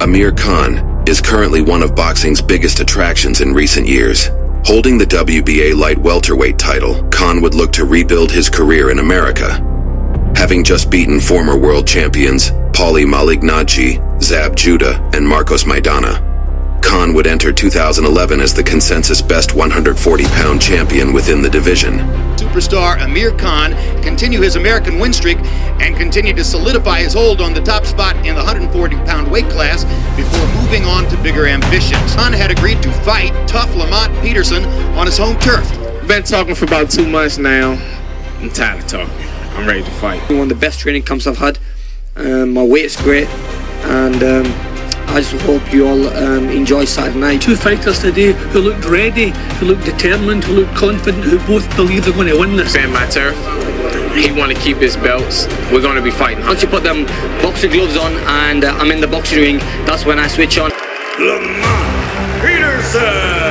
Amir Khan is currently one of boxing's biggest attractions in recent years. Holding the WBA light welterweight title, Khan would look to rebuild his career in America. Having just beaten former world champions Paulie Malignaggi, Zab Judah, and Marcos Maidana, Khan would enter 2011 as the consensus best 140-pound champion within the division. Superstar Amir Khan continue his American win streak and continue to solidify his hold on the top spot in the 140-pound weight class before moving on to bigger ambitions. Khan had agreed to fight tough Lamont Peterson on his home turf. Been talking for about 2 months now. I'm tired of talking. I'm ready to fight. One of the best training camps I've had. My weight is great, and I just hope you all enjoy Saturday night. Two fighters today who looked ready, who looked determined, who looked confident, who both believe they're going to win this. Fan my turf. He want to keep his belts. We're going to be fighting. Once you put them boxing gloves on and I'm in the boxing ring, that's when I switch on. Lamont Peterson.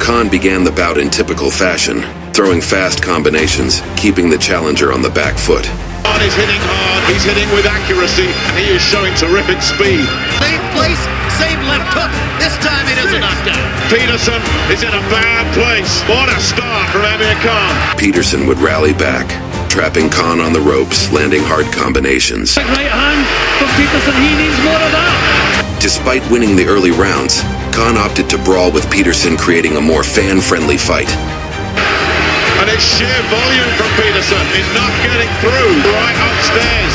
Khan began the bout in typical fashion, throwing fast combinations, keeping the challenger on the back foot. Khan is hitting hard, he's hitting with accuracy, and he is showing terrific speed. Same place, same left hook. This time it is a knockdown. Peterson is in a bad place. What a start from Amir Khan. Peterson would rally back, trapping Khan on the ropes, landing hard combinations. Right hand from Peterson, he needs more of that. Despite winning the early rounds, Khan opted to brawl with Peterson, creating a more fan-friendly fight. And his sheer volume from Peterson is not getting through. Right upstairs.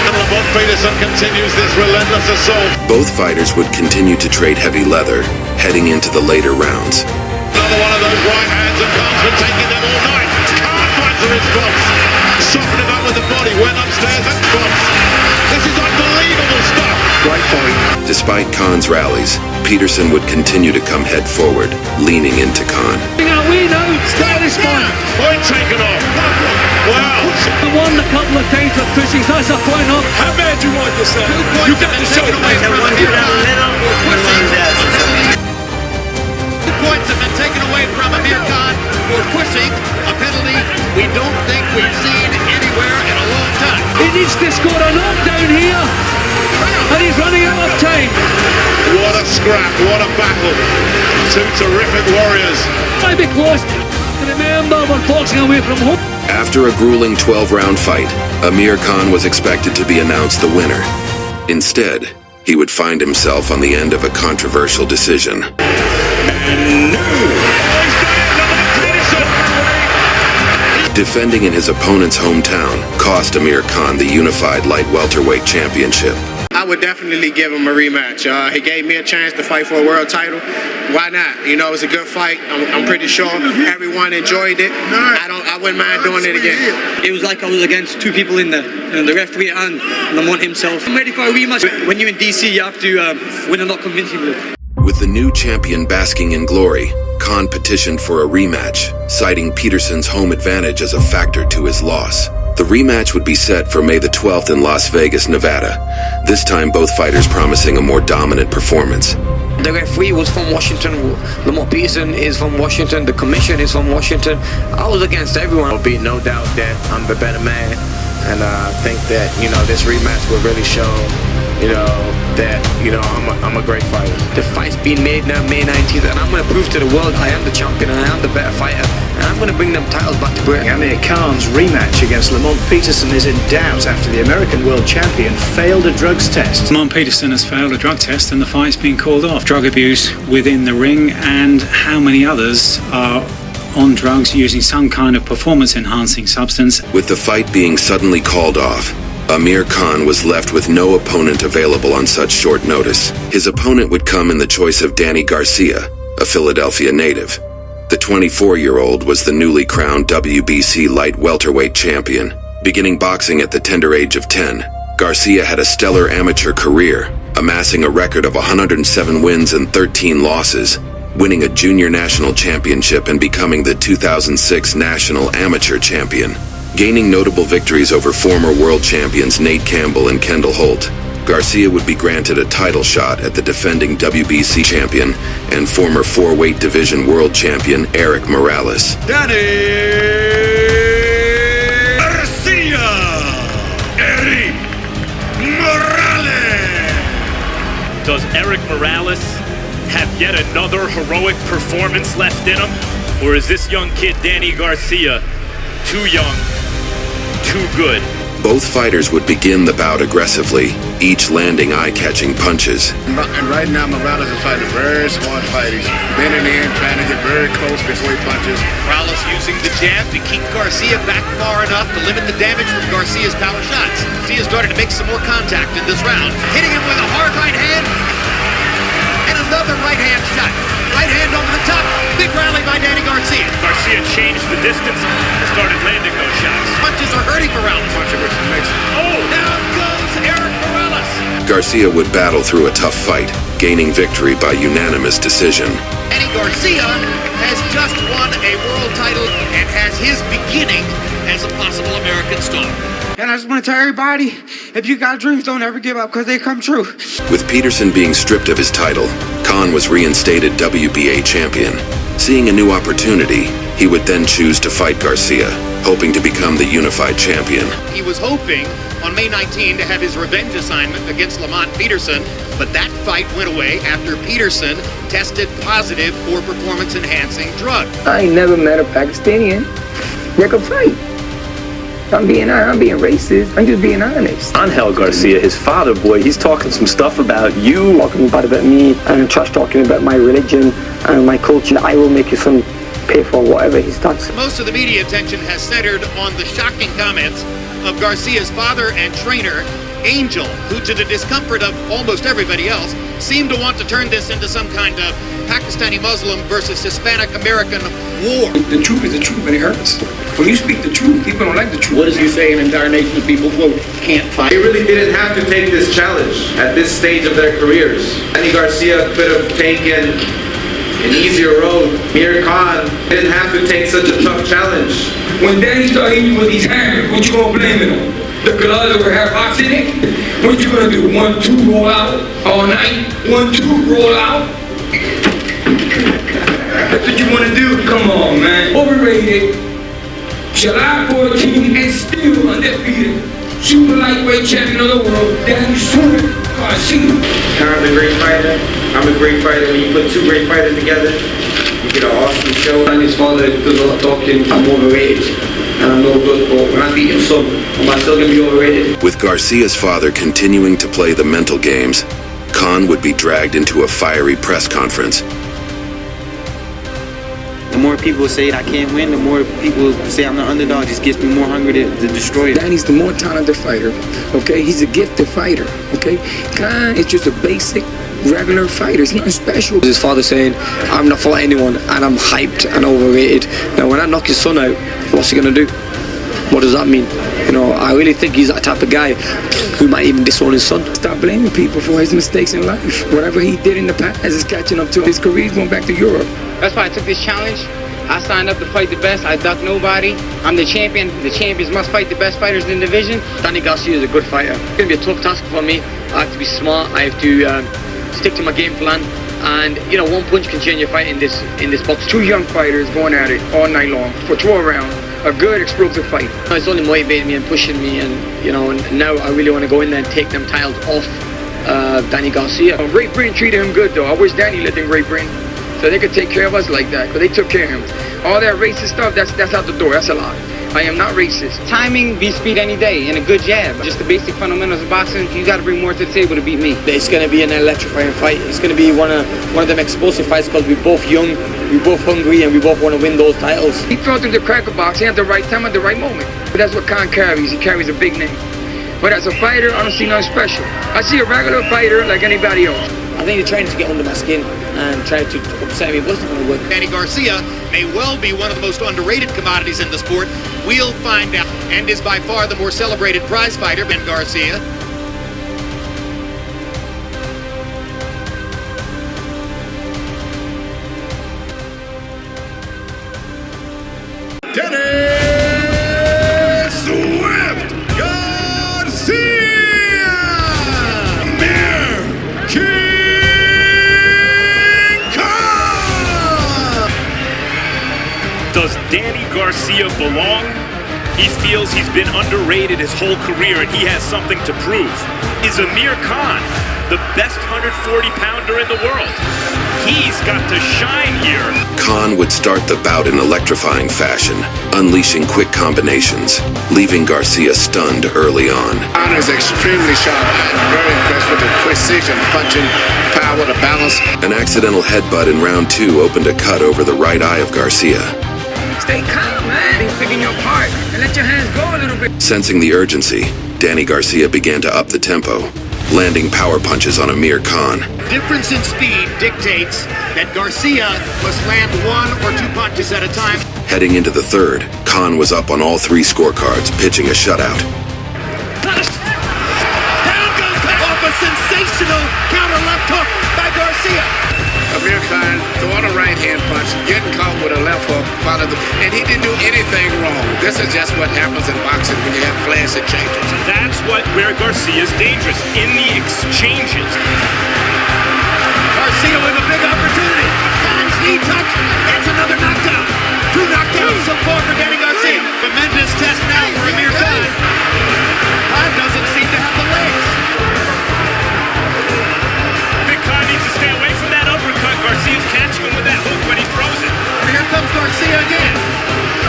And Lamont Peterson continues this relentless assault. Both fighters would continue to trade heavy leather, heading into the later rounds. Another one of those right hands, and Khan's been taking them all night. Khan finds the response. Softened him up with the body, went upstairs and spots. This is unbelievable stuff. Right point. Despite Khan's rallies, Peterson would continue to come head forward, leaning into Khan. We now stylish man. Point taken off. Wow. He won a couple of times with pushing. That's a point up. How bad you want this? You got to show it. 2 points have been taken away from Amir Khan for pushing, a penalty we don't think we've seen anywhere in a long time. He needs to score a knockdown here, and he's running out of time. What a scrap, what a battle. Two terrific warriors. Might be close. Remember, we're boxing away from home. After a grueling 12-round fight, Amir Khan was expected to be announced the winner. Instead, he would find himself on the end of a controversial decision. Defending in his opponent's hometown cost Amir Khan the unified light welterweight championship. I would definitely give him a rematch. He gave me a chance to fight for a world title. Why not? You know, it was a good fight. I'm pretty sure everyone enjoyed it. I wouldn't mind doing it again. It was like I was against two people in the referee and Lamont himself. I'm ready for a rematch. When you're in DC, you have to win a not convincingly. With the new champion basking in glory, Khan petitioned for a rematch, citing Peterson's home advantage as a factor to his loss. The rematch would be set for May the 12th in Las Vegas, Nevada. This time, both fighters promising a more dominant performance. The referee was from Washington. Lamont Peterson is from Washington. The commission is from Washington. I was against everyone. There'll be no doubt that I'm the better man, and I think that this rematch will really show that I'm a great fighter. The fight's being made now, May 19th, and I'm going to prove to the world I am the champion and I am the better fighter, and I'm going to bring them titles back to Britain. Amir Khan's rematch against Lamont Peterson is in doubt after the American world champion failed a drugs test. Lamont Peterson has failed a drug test and the fight's been called off. Drug abuse within the ring, and how many others are on drugs using some kind of performance-enhancing substance. With the fight being suddenly called off, Amir Khan was left with no opponent available on such short notice. His opponent would come in the choice of Danny Garcia, a Philadelphia native. The 24-year-old was the newly crowned WBC light welterweight champion. Beginning boxing at the tender age of 10, Garcia had a stellar amateur career, amassing a record of 107 wins and 13 losses, winning a junior national championship and becoming the 2006 national amateur champion. Gaining notable victories over former world champions Nate Campbell and Kendall Holt, Garcia would be granted a title shot at the defending WBC champion and former four-weight division world champion Erik Morales. Danny Garcia. Erik Morales have yet another heroic performance left in him? Or is this young kid, Danny Garcia, too young, too good? Both fighters would begin the bout aggressively, each landing eye-catching punches. And right now, Morales is fighting very smart fighters. Bending in, trying to get very close before he punches. Morales using the jab to keep Garcia back far enough to limit the damage from Garcia's power shots. Garcia started to make some more contact in this round, hitting him with a hard right hand and another right hand shot. Right hand over the top. Big rally by Danny Garcia. Garcia changed the distance and started landing those shots. Punches are hurting Morales. Oh! Down goes Erik Morales. Garcia would battle through a tough fight, gaining victory by unanimous decision. Danny Garcia has just won a world title and has his beginning as a possible American star. And I just want to tell everybody, if you got dreams, don't ever give up, because they come true. With Peterson being stripped of his title, Khan was reinstated WBA champion. Seeing a new opportunity, he would then choose to fight Garcia, hoping to become the unified champion. He was hoping on May 19 to have his revenge assignment against Lamont Peterson, but that fight went away after Peterson tested positive for performance-enhancing drugs. I ain't never met a Pakistani that could fight. I'm being racist. I'm just being honest. Angel Garcia, his father, boy, he's talking some stuff about you. Talking about me and trash talking about my religion and my culture. I will make his son pay for whatever he's done. Most of the media attention has centered on the shocking comments of Garcia's father and trainer, Angel, who, to the discomfort of almost everybody else, seemed to want to turn this into some kind of Pakistani Muslim versus Hispanic American war. The truth is the truth, and it hurts. When you speak the truth, people don't like the truth. What does he say an entire nation of people, quote, can't fight? They really didn't have to take this challenge at this stage of their careers. Danny Garcia could have taken an easier road. Amir Khan didn't have to take such a tough challenge. When Danny started hitting you with these hammers, what you gonna blame it on? The gloves over here boxing it? What you gonna do? 1-2 roll out all night? 1-2 roll out? That's what you wanna do? Come on, man. Overrated. July 14 and still undefeated. Super lightweight champion of the world, Danny Garcia. Khan's a great fighter. I'm a great fighter. When you put two great fighters together, you get an awesome show. Danny's father does a lot of talking. I'm overrated. And I'm no good, but when I beat him, so am I still gonna be overrated? With Garcia's father continuing to play the mental games, Khan would be dragged into a fiery press conference. The more people say I can't win, the more people say I'm the underdog. It just gets me more hungry to destroy it. Danny's the more talented fighter, okay? He's a gifted fighter, okay? Khan is just a basic, regular fighter. It's nothing special. His father saying, I'm not fighting anyone, and I'm hyped and overrated. Now, when I knock his son out, what's he gonna do? What does that mean? You know, I really think he's that type of guy who might even disown his son. Stop blaming people for his mistakes in life. Whatever he did in the past is catching up to his career. He's going back to Europe. That's why I took this challenge. I signed up to fight the best. I duck nobody. I'm the champion. The champions must fight the best fighters in the division. Danny Garcia is a good fighter. It's going to be a tough task for me. I have to be smart. I have to stick to my game plan. And, you know, one punch can change your fight in this box. Two young fighters going at it all night long for 12 rounds. A good, explosive fight. It's only motivating me and pushing me. And, you know, and now I really want to go in there and take them titles off Danny Garcia. Great Britain treated him good, though. I wish Danny lived in Great Britain, so they could take care of us like that, because they took care of him. All that racist stuff, that's out the door. That's a lie. I am not racist. Timing beats speed any day, and a good jab. Just the basic fundamentals of boxing. You got to bring more to the table to beat me. It's going to be an electrifying fight. It's going to be one of them explosive fights, because we're both young, we're both hungry, and we both want to win those titles. He fell through the cracker box. He had the right time at the right moment. But that's what Khan carries. He carries a big name. But as a fighter, I don't see nothing special. I see a regular fighter like anybody else. I think they're trying to get under my skin and trying to upset me. It wasn't going to work. Danny Garcia may well be one of the most underrated commodities in the sport. We'll find out. And is by far the more celebrated prize fighter, Ben Garcia. Does Danny Garcia belong? He feels he's been underrated his whole career and he has something to prove. Is Amir Khan the best 140-pounder in the world. He's got to shine here. Khan would start the bout in electrifying fashion, unleashing quick combinations, leaving Garcia stunned early on. Khan is extremely sharp. I'm very impressed with the precision, punching, power, the balance. An accidental headbutt in round 2 opened a cut over the right eye of Garcia. Stay calm, man. He's picking you apart. And let your hands go a little bit. Sensing the urgency, Danny Garcia began to up the tempo, landing power punches on Amir Khan. Difference in speed dictates that Garcia must land 1 or 2 punches at a time. Heading into the third, Khan was up on all 3 scorecards, pitching a shutout. Down goes off a sensational counter left hook by Garcia. Amir Khan throwing a right-hand punch, getting caught with a left hook, and he didn't do anything wrong. This is just what happens in boxing when you have flash and changes. That's where Garcia's dangerous, in the exchanges. Garcia with a big opportunity. Khan's knee touch. That's another knockdown. 2 knockdowns so far for Danny Garcia. Tremendous test now for Amir Khan. Khan doesn't seem to have the legs. Big Khan needs to stay away from that uppercut. Garcia's catching him with that hook when he throws it. And here comes Garcia again.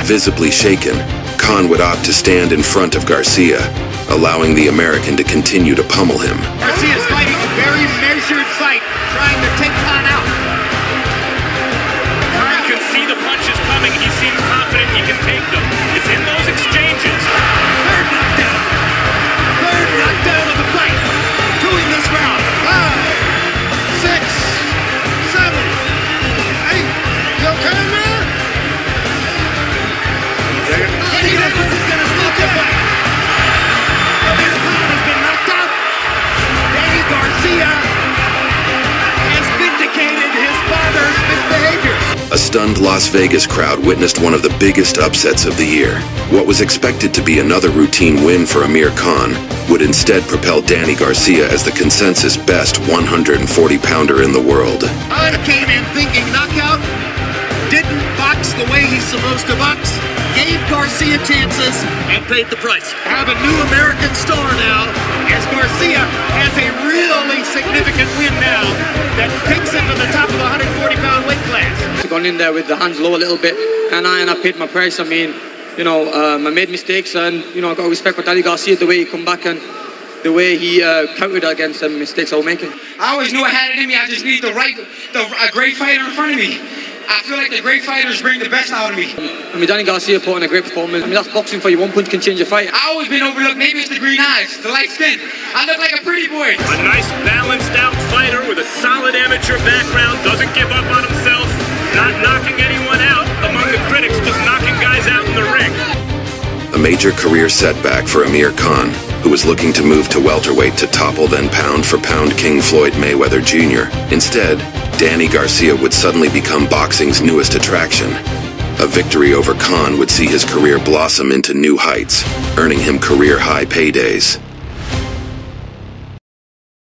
Visibly shaken, Khan would opt to stand in front of Garcia, allowing the American to continue to pummel him. Garcia's fighting a very measured fight, trying to take Khan out. Khan can see the punches coming. He seems confident he can take them. It's in those exchanges. Third knockdown. Third knockdown of the fight. 2 in this round. 5, 6, 7, 8. You okay, man? And he knows he's going to stop the fight. Amir Khan has been knocked out. Danny Garcia has vindicated his father's misbehavior. A stunned Las Vegas crowd witnessed one of the biggest upsets of the year. What was expected to be another routine win for Amir Khan would instead propel Danny Garcia as the consensus best 140-pounder in the world. Khan came in thinking knockout, didn't box the way he's supposed to box, gave Garcia chances, and paid the price. Have a new American star now, as Garcia has a really significant win now that takes him to the top of the 140-pound weight class. Gone in there with the hands low a little bit, and I paid my price. I mean, I made mistakes, and I got respect for Danny Garcia, the way he come back and the way he countered against the mistakes I was making. I always knew I had it in me. I just need a great fighter in front of me. I feel like the great fighters bring the best out of me. I mean, Danny Garcia put on a great performance. I mean, that's boxing for you. 1 punch can change a fight. I always been overlooked. Maybe it's the green eyes, the light skin. I look like a pretty boy. A nice balanced out fighter with a solid amateur background, doesn't give up on himself, not knocking anyone out among the critics, just knocking guys out in the ring. A major career setback for Amir Khan, who was looking to move to welterweight to topple then pound-for-pound King Floyd Mayweather Jr. Instead, Danny Garcia would suddenly become boxing's newest attraction. A victory over Khan would see his career blossom into new heights, earning him career-high paydays.